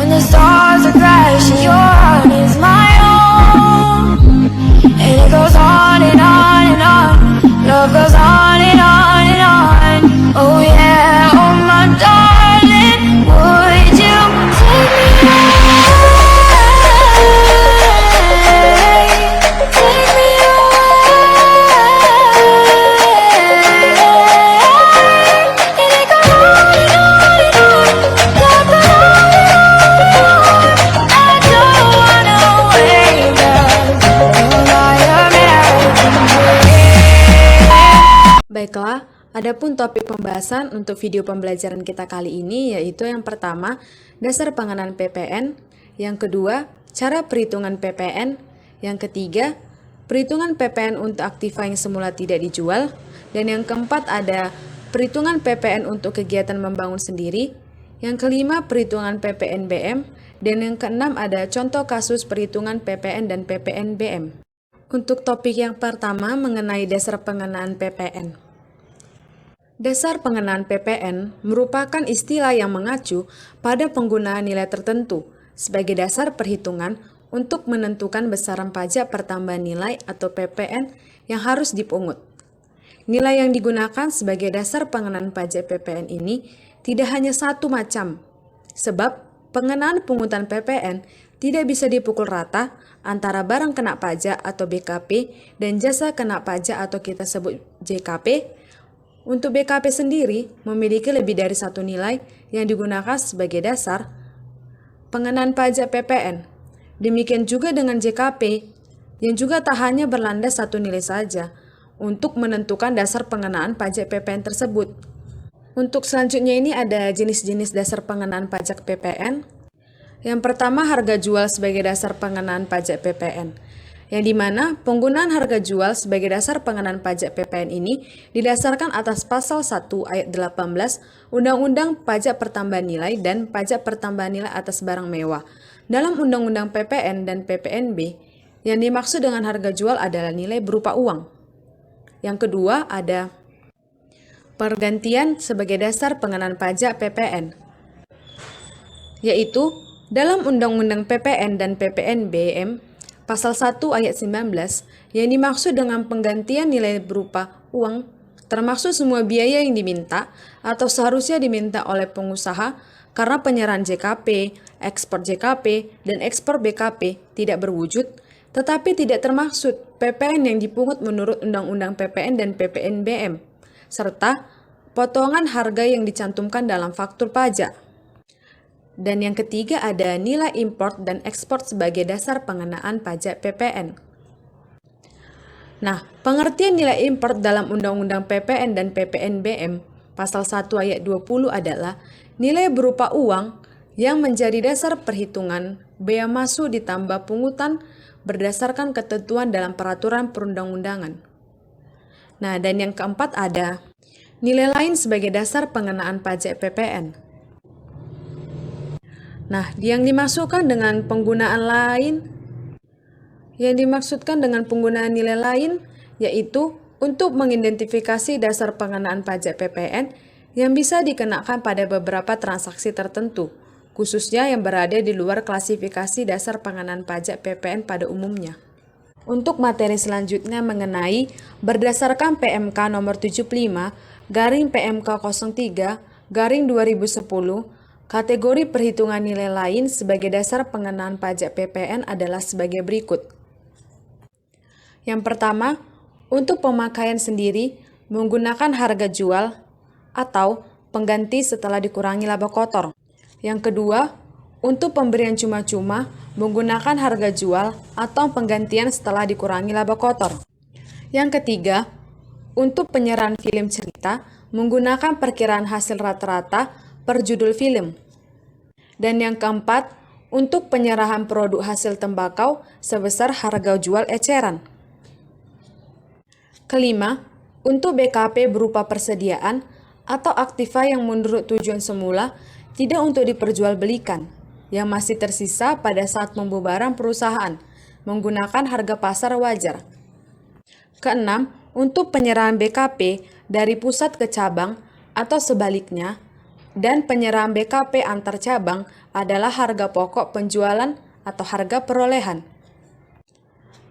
and the stars are crashing. Your heart is my own, and it goes on and on and on. Love goes on and on and on. Oh yeah, oh my darling, would you take me away? Take me away. And it goes on and on and on. Love goes on and on and on. I don't wanna wake up on my American dream. Baiklah, adapun topik pembahasan untuk video pembelajaran kita kali ini yaitu yang pertama, dasar pengenaan PPN, yang kedua, cara perhitungan PPN, yang ketiga, perhitungan PPN untuk aktiva yang semula tidak dijual, dan yang keempat ada perhitungan PPN untuk kegiatan membangun sendiri, yang kelima perhitungan PPNBM, dan yang keenam ada contoh kasus perhitungan PPN dan PPNBM. Untuk topik yang pertama mengenai dasar pengenaan PPN. Dasar pengenaan PPN merupakan istilah yang mengacu pada penggunaan nilai tertentu sebagai dasar perhitungan untuk menentukan besaran pajak pertambahan nilai atau PPN yang harus dipungut. Nilai yang digunakan sebagai dasar pengenaan pajak PPN ini tidak hanya satu macam, sebab pengenaan pungutan PPN tidak bisa dipukul rata antara barang kena pajak atau BKP dan jasa kena pajak atau kita sebut JKP. Untuk BKP sendiri memiliki lebih dari satu nilai yang digunakan sebagai dasar pengenaan pajak PPN. Demikian juga dengan JKP yang juga tak hanya berlandas satu nilai saja untuk menentukan dasar pengenaan pajak PPN tersebut. Untuk selanjutnya ini ada jenis-jenis dasar pengenaan pajak PPN. Yang pertama, harga jual sebagai dasar pengenaan pajak PPN, yang dimana penggunaan harga jual sebagai dasar pengenaan pajak PPN ini didasarkan atas pasal 1 ayat 18 Undang-Undang Pajak Pertambahan Nilai dan Pajak Pertambahan Nilai atas Barang Mewah. Dalam Undang-Undang PPN dan PPNB, yang dimaksud dengan harga jual adalah nilai berupa uang. Yang kedua ada pergantian sebagai dasar pengenaan pajak PPN, yaitu dalam Undang-Undang PPN dan PPNBM, Pasal 1 ayat 19, yang dimaksud dengan penggantian nilai berupa uang, termasuk semua biaya yang diminta atau seharusnya diminta oleh pengusaha karena penyerahan JKP, ekspor JKP, dan ekspor BKP tidak berwujud, tetapi tidak termaksud PPN yang dipungut menurut Undang-Undang PPN dan PPNBM, serta potongan harga yang dicantumkan dalam faktur pajak. Dan yang ketiga ada nilai import dan ekspor sebagai dasar pengenaan pajak PPN. Nah, pengertian nilai import dalam Undang-Undang PPN dan PPNBM Pasal 1 ayat 20 adalah nilai berupa uang yang menjadi dasar perhitungan bea masuk ditambah pungutan berdasarkan ketentuan dalam peraturan perundang-undangan. Nah, dan yang keempat ada nilai lain sebagai dasar pengenaan pajak PPN. Nah, yang dimaksudkan dengan penggunaan nilai lain yaitu untuk mengidentifikasi dasar pengenaan pajak PPN yang bisa dikenakan pada beberapa transaksi tertentu, khususnya yang berada di luar klasifikasi dasar pengenaan pajak PPN pada umumnya. Untuk materi selanjutnya mengenai berdasarkan PMK nomor 75 garing PMK 03 garing 2010, kategori perhitungan nilai lain sebagai dasar pengenaan pajak PPN adalah sebagai berikut. Yang pertama, untuk pemakaian sendiri menggunakan harga jual atau pengganti setelah dikurangi laba kotor. Yang kedua, untuk pemberian cuma-cuma menggunakan harga jual atau penggantian setelah dikurangi laba kotor. Yang ketiga, untuk penyerahan film cerita menggunakan perkiraan hasil rata-rata per judul film. Dan yang keempat, untuk penyerahan produk hasil tembakau sebesar harga jual eceran. Kelima, untuk BKP berupa persediaan atau aktiva yang menurut tujuan semula tidak untuk diperjualbelikan, yang masih tersisa pada saat pembubaran perusahaan menggunakan harga pasar wajar. Keenam, untuk penyerahan BKP dari pusat ke cabang atau sebaliknya dan penyerahan BKP antar cabang adalah harga pokok penjualan atau harga perolehan.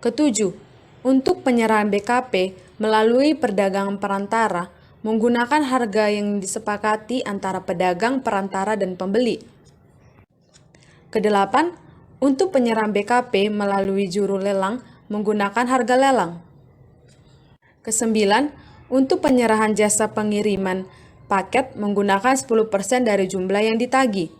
Ketujuh, untuk penyerahan BKP melalui perdagangan perantara menggunakan harga yang disepakati antara pedagang, perantara, dan pembeli. Kedelapan, untuk penyerahan BKP melalui juru lelang menggunakan harga lelang. Kesembilan, untuk penyerahan jasa pengiriman paket menggunakan 10% dari jumlah yang ditagih.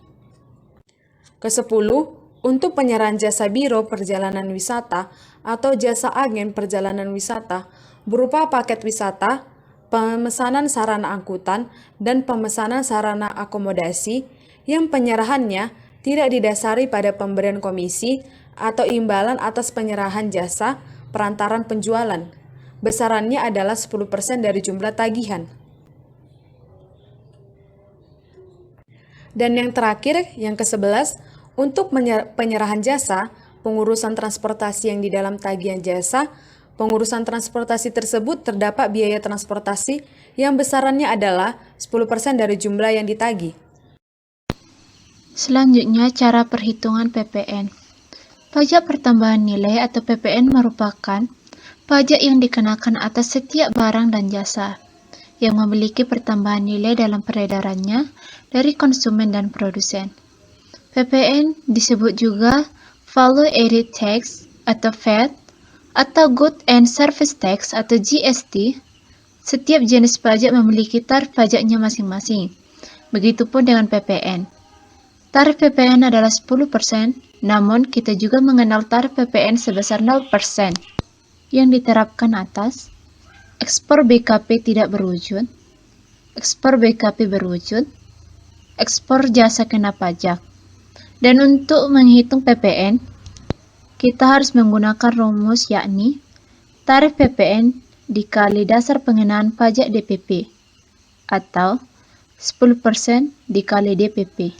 Kesepuluh, untuk penyerahan jasa biro perjalanan wisata atau jasa agen perjalanan wisata berupa paket wisata, pemesanan sarana angkutan, dan pemesanan sarana akomodasi yang penyerahannya tidak didasari pada pemberian komisi atau imbalan atas penyerahan jasa perantaran penjualan. Besarannya adalah 10% dari jumlah tagihan. Dan yang terakhir, yang ke-11, untuk penyerahan jasa, pengurusan transportasi yang di dalam tagihan jasa, pengurusan transportasi tersebut terdapat biaya transportasi yang besarannya adalah 10% dari jumlah yang ditagih. Selanjutnya, cara perhitungan PPN. Pajak pertambahan nilai atau PPN merupakan pajak yang dikenakan atas setiap barang dan jasa yang memiliki pertambahan nilai dalam peredarannya dari konsumen dan produsen. PPN disebut juga Value Added Tax atau VAT atau Good and Service Tax atau GST. Setiap jenis pajak memiliki tarif pajaknya masing-masing. Begitupun dengan PPN. Tarif PPN adalah 10%, namun kita juga mengenal tarif PPN sebesar 0% yang diterapkan atas ekspor BKP tidak berwujud, ekspor BKP berwujud, ekspor jasa kena pajak. Dan untuk menghitung PPN, kita harus menggunakan rumus yakni tarif PPN dikali dasar pengenaan pajak DPP atau 10% dikali DPP.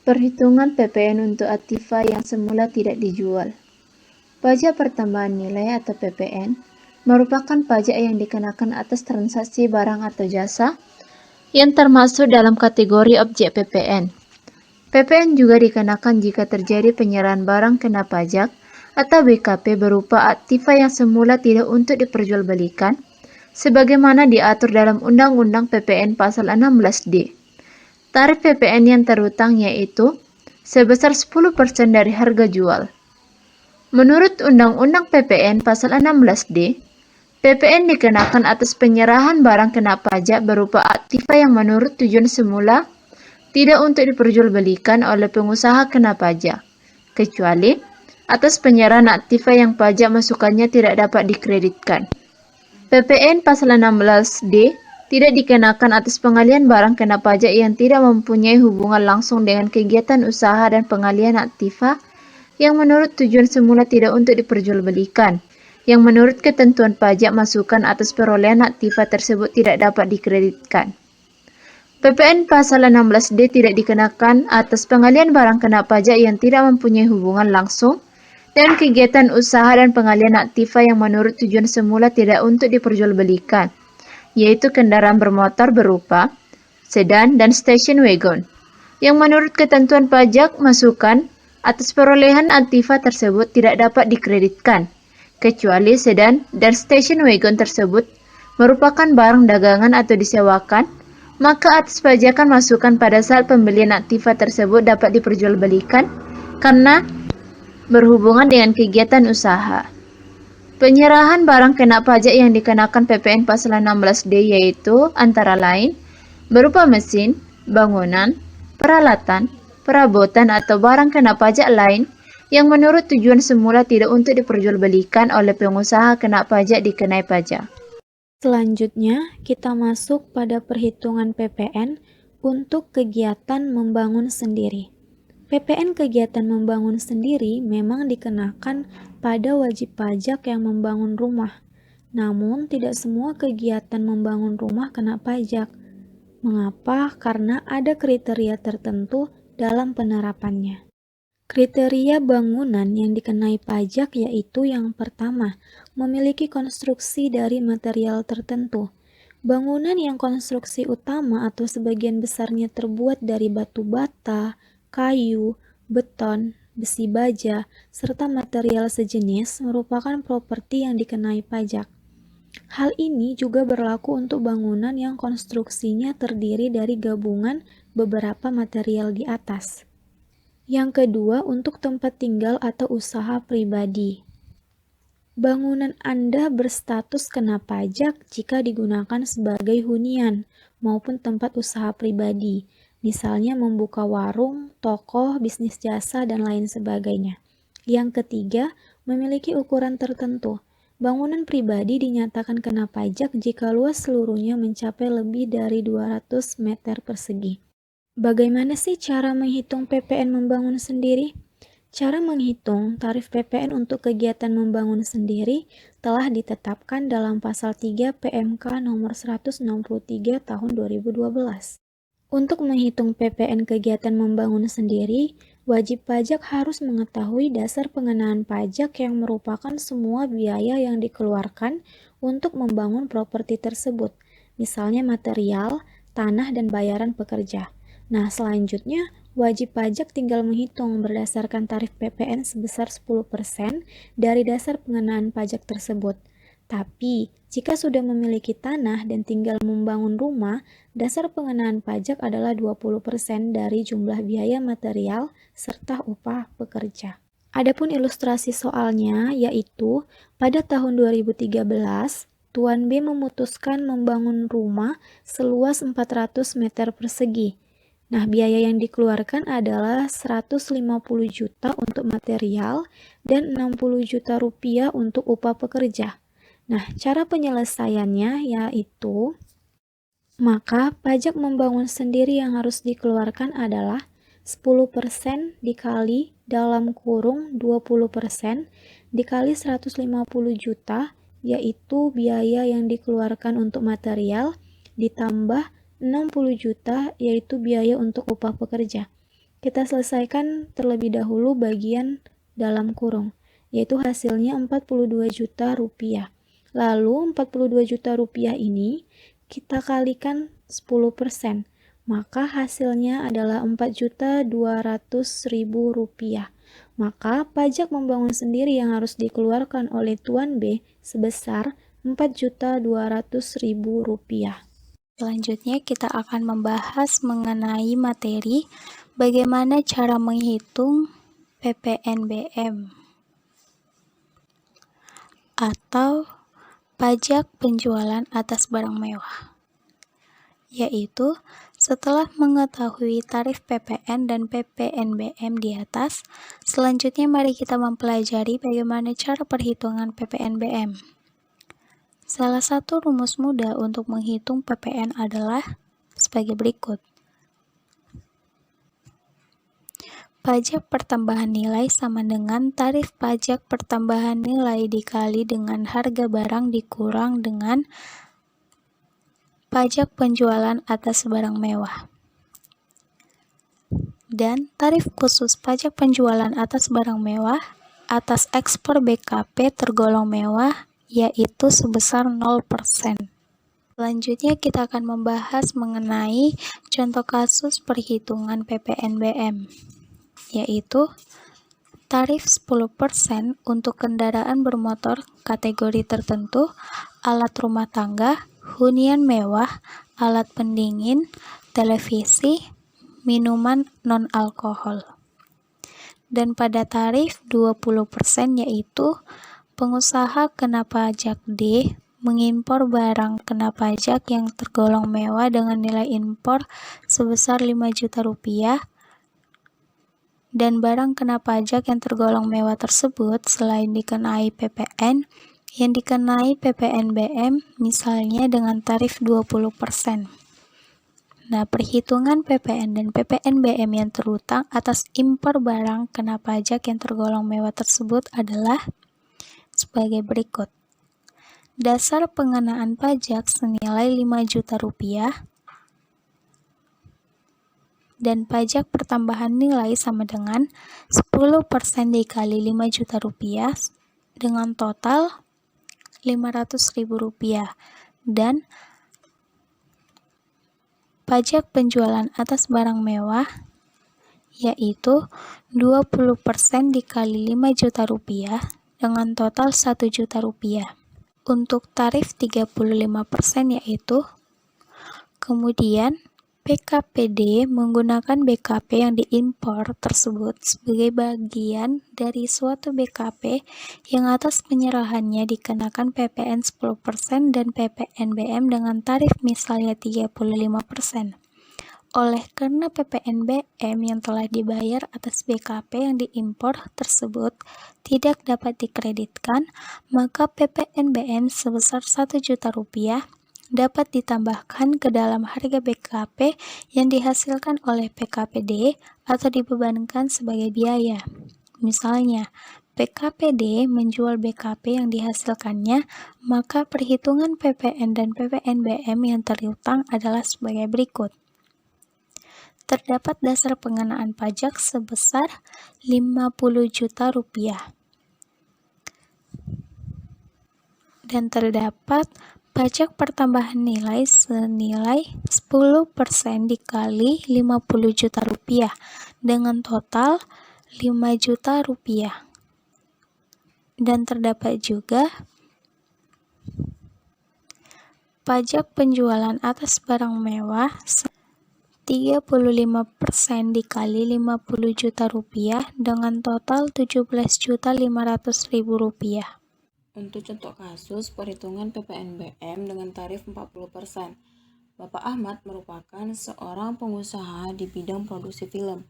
Perhitungan PPN untuk aktiva yang semula tidak dijual. Pajak pertambahan nilai atau PPN merupakan pajak yang dikenakan atas transaksi barang atau jasa yang termasuk dalam kategori objek PPN. PPN juga dikenakan jika terjadi penyerahan barang kena pajak atau BKP berupa aktiva yang semula tidak untuk diperjualbelikan, sebagaimana diatur dalam Undang-Undang PPN Pasal 16D. Tarif PPN yang terhutang yaitu sebesar 10% dari harga jual. Menurut Undang-Undang PPN Pasal 16D, PPN dikenakan atas penyerahan barang kena pajak berupa aktiva yang menurut tujuan semula tidak untuk diperjualbelikan oleh pengusaha kena pajak, kecuali atas penyerahan aktiva yang pajak masukannya tidak dapat dikreditkan. PPN Pasal 16D tidak dikenakan atas pengalihan barang kena pajak yang tidak mempunyai hubungan langsung dengan kegiatan usaha dan pengalihan aktiva yang menurut tujuan semula tidak untuk diperjualbelikan, yang menurut ketentuan pajak masukan atas perolehan aktiva tersebut tidak dapat dikreditkan. PPN Pasal 16D tidak dikenakan atas pengalihan barang kena pajak yang tidak mempunyai hubungan langsung dengan kegiatan usaha dan pengalihan aktiva yang menurut tujuan semula tidak untuk diperjualbelikan, yaitu kendaraan bermotor berupa sedan dan station wagon, yang menurut ketentuan pajak masukan atas perolehan aktiva tersebut tidak dapat dikreditkan, kecuali sedan dan station wagon tersebut merupakan barang dagangan atau disewakan, maka atas pajakan masukan pada saat pembelian aktiva tersebut dapat diperjualbelikan karena berhubungan dengan kegiatan usaha. Penyerahan barang kena pajak yang dikenakan PPN Pasal 16D yaitu antara lain berupa mesin, bangunan, peralatan, perabotan atau barang kena pajak lain yang menurut tujuan semula tidak untuk diperjualbelikan oleh pengusaha kena pajak dikenai pajak. Selanjutnya, kita masuk pada perhitungan PPN untuk kegiatan membangun sendiri. PPN kegiatan membangun sendiri memang dikenakan pada wajib pajak yang membangun rumah. Namun, tidak semua kegiatan membangun rumah kena pajak. Mengapa? Karena ada kriteria tertentu dalam penerapannya. Kriteria bangunan yang dikenai pajak yaitu yang pertama, memiliki konstruksi dari material tertentu. Bangunan yang konstruksi utama atau sebagian besarnya terbuat dari batu bata, kayu, beton, besi baja, serta material sejenis merupakan properti yang dikenai pajak. Hal ini juga berlaku untuk bangunan yang konstruksinya terdiri dari gabungan beberapa material di atas. Yang kedua, untuk tempat tinggal atau usaha pribadi. Bangunan Anda berstatus kena pajak jika digunakan sebagai hunian maupun tempat usaha pribadi, misalnya membuka warung, toko, bisnis jasa, dan lain sebagainya. Yang ketiga, memiliki ukuran tertentu. Bangunan pribadi dinyatakan kena pajak jika luas seluruhnya mencapai lebih dari 200 meter persegi. Bagaimana sih cara menghitung PPN membangun sendiri? Cara menghitung tarif PPN untuk kegiatan membangun sendiri telah ditetapkan dalam Pasal 3 PMK nomor 163 tahun 2012. Untuk menghitung PPN kegiatan membangun sendiri, wajib pajak harus mengetahui dasar pengenaan pajak yang merupakan semua biaya yang dikeluarkan untuk membangun properti tersebut, misalnya material, tanah, dan bayaran pekerja. Nah, selanjutnya, wajib pajak tinggal menghitung berdasarkan tarif PPN sebesar 10% dari dasar pengenaan pajak tersebut. Tapi, jika sudah memiliki tanah dan tinggal membangun rumah, dasar pengenaan pajak adalah 20% dari jumlah biaya material serta upah pekerja. Adapun ilustrasi soalnya, yaitu pada tahun 2013, Tuan B memutuskan membangun rumah seluas 400 meter persegi. Nah, biaya yang dikeluarkan adalah 150 juta untuk material dan 60 juta rupiah untuk upah pekerja. Nah, cara penyelesaiannya yaitu, maka pajak membangun sendiri yang harus dikeluarkan adalah 10% dikali dalam kurung 20% dikali 150 juta, yaitu biaya yang dikeluarkan untuk material, ditambah 60 juta yaitu biaya untuk upah pekerja. Kita selesaikan terlebih dahulu bagian dalam kurung, yaitu hasilnya 42 juta rupiah. Lalu 42 juta rupiah ini kita kalikan 10%, maka hasilnya adalah 4.200.000 rupiah. Maka pajak membangun sendiri yang harus dikeluarkan oleh Tuan B sebesar 4.200.000 rupiah. Selanjutnya kita akan membahas mengenai materi bagaimana cara menghitung PPNBM atau pajak penjualan atas barang mewah, yaitu setelah mengetahui tarif PPN dan PPNBM di atas, selanjutnya mari kita mempelajari bagaimana cara perhitungan PPNBM. Salah satu rumus mudah untuk menghitung PPN adalah sebagai berikut. Pajak pertambahan nilai sama dengan tarif pajak pertambahan nilai dikali dengan harga barang dikurang dengan pajak penjualan atas barang mewah. Dan tarif khusus pajak penjualan atas barang mewah atas ekspor BKP tergolong mewah yaitu sebesar 0%. Selanjutnya kita akan membahas mengenai contoh kasus perhitungan PPNBM, yaitu tarif 10% untuk kendaraan bermotor kategori tertentu, alat rumah tangga, hunian mewah, alat pendingin, televisi, minuman non-alkohol. Dan pada tarif 20% yaitu pengusaha kena pajak D mengimpor barang kena pajak yang tergolong mewah dengan nilai impor sebesar 5 juta rupiah dan barang kena pajak yang tergolong mewah tersebut selain dikenai PPN yang dikenai PPNBM misalnya dengan tarif 20%. Nah, perhitungan PPN dan PPNBM yang terutang atas impor barang kena pajak yang tergolong mewah tersebut adalah sebagai berikut. Dasar pengenaan pajak senilai 5 juta rupiah dan pajak pertambahan nilai sama dengan 10% dikali 5 juta rupiah dengan total 500.000 rupiah dan pajak penjualan atas barang mewah, yaitu 20% dikali 5 juta rupiah dengan total 1 juta rupiah. Untuk tarif 35% yaitu, kemudian PKPD menggunakan BKP yang diimpor tersebut sebagai bagian dari suatu BKP yang atas penyerahannya dikenakan PPN 10% dan PPNBM dengan tarif misalnya 35%. Oleh karena PPNBM yang telah dibayar atas BKP yang diimpor tersebut tidak dapat dikreditkan, maka PPNBM sebesar 1 juta rupiah dapat ditambahkan ke dalam harga BKP yang dihasilkan oleh PKPD atau dibebankan sebagai biaya. Misalnya, PKPD menjual BKP yang dihasilkannya, maka perhitungan PPN dan PPNBM yang terhutang adalah sebagai berikut. Terdapat dasar pengenaan pajak sebesar 50 juta rupiah. Dan terdapat pajak pertambahan nilai senilai 10% dikali 50 juta rupiah dengan total 5 juta rupiah. Dan terdapat juga pajak penjualan atas barang mewah 35% dikali 50 juta rupiah dengan total 17.500.000 rupiah. Untuk contoh kasus perhitungan PPNBM dengan tarif 40%, Bapak Ahmad merupakan seorang pengusaha di bidang produksi film.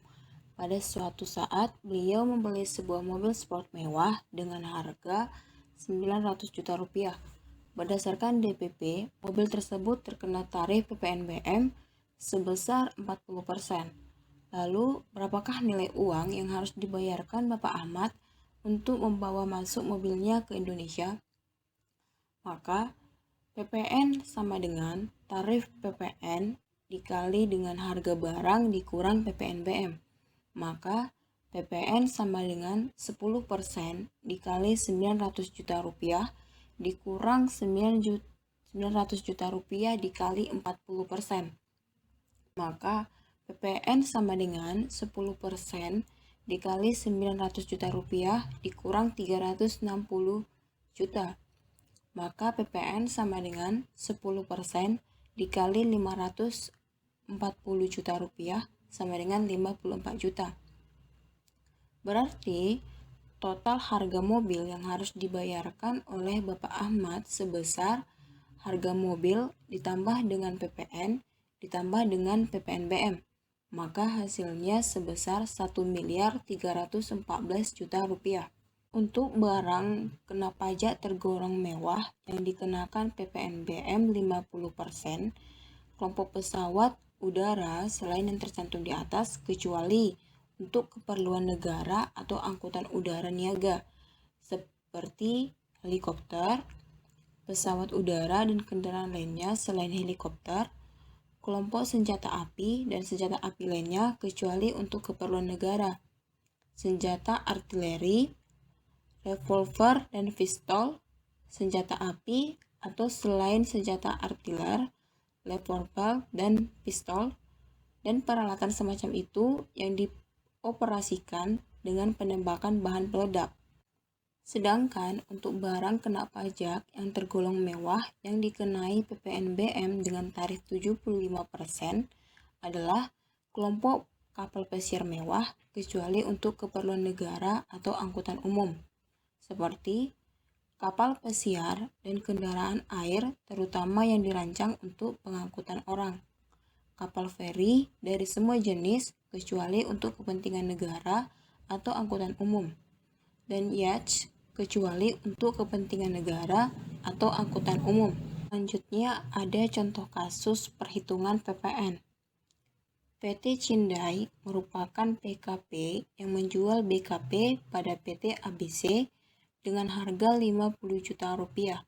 Pada suatu saat, beliau membeli sebuah mobil sport mewah dengan harga 900 juta rupiah. Berdasarkan DPP, mobil tersebut terkena tarif PPNBM sebesar 40%. Lalu, berapakah nilai uang yang harus dibayarkan Bapak Ahmad untuk membawa masuk mobilnya ke Indonesia? Maka PPN sama dengan tarif PPN dikali dengan harga barang dikurang PPNBM. Maka PPN sama dengan 10% dikali 900 juta rupiah dikurang 900 juta rupiah dikali 40%. Maka PPN sama dengan 10% dikali 900 juta rupiah dikurang 360 juta. Maka PPN sama dengan 10% dikali 540 juta rupiah sama dengan 54 juta. Berarti total harga mobil yang harus dibayarkan oleh Bapak Ahmad sebesar harga mobil ditambah dengan PPN ditambah dengan PPNBM. Maka hasilnya sebesar 1.314 juta rupiah. Untuk barang kena pajak tergolong mewah yang dikenakan PPNBM 50%, kelompok pesawat udara selain yang tercantum di atas kecuali untuk keperluan negara atau angkutan udara niaga seperti helikopter, pesawat udara dan kendaraan lainnya selain helikopter, kelompok senjata api dan senjata api lainnya kecuali untuk keperluan negara, senjata artileri, revolver dan pistol, senjata api atau selain senjata artiler, revolver dan pistol, dan peralatan semacam itu yang dioperasikan dengan penembakan bahan peledak. Sedangkan untuk barang kena pajak yang tergolong mewah yang dikenai PPNBM dengan tarif 75% adalah kelompok kapal pesiar mewah kecuali untuk keperluan negara atau angkutan umum, seperti kapal pesiar dan kendaraan air terutama yang dirancang untuk pengangkutan orang, kapal feri dari semua jenis kecuali untuk kepentingan negara atau angkutan umum, dan yacht kecuali untuk kepentingan negara atau angkutan umum. Selanjutnya ada contoh kasus perhitungan PPN. PT Cindai merupakan PKP yang menjual BKP pada PT ABC dengan harga 50 juta rupiah.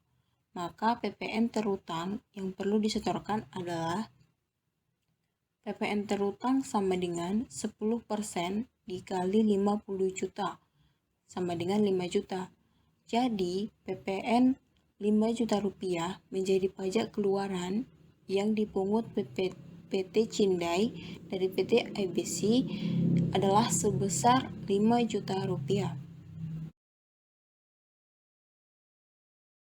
Maka PPN terutang yang perlu disetorkan adalah PPN terutang sama dengan 10% dikali 50 juta sama dengan 5 juta. Jadi, PPN 5 juta rupiah menjadi pajak keluaran yang dipungut PT Cindai dari PT IBC adalah sebesar 5 juta rupiah.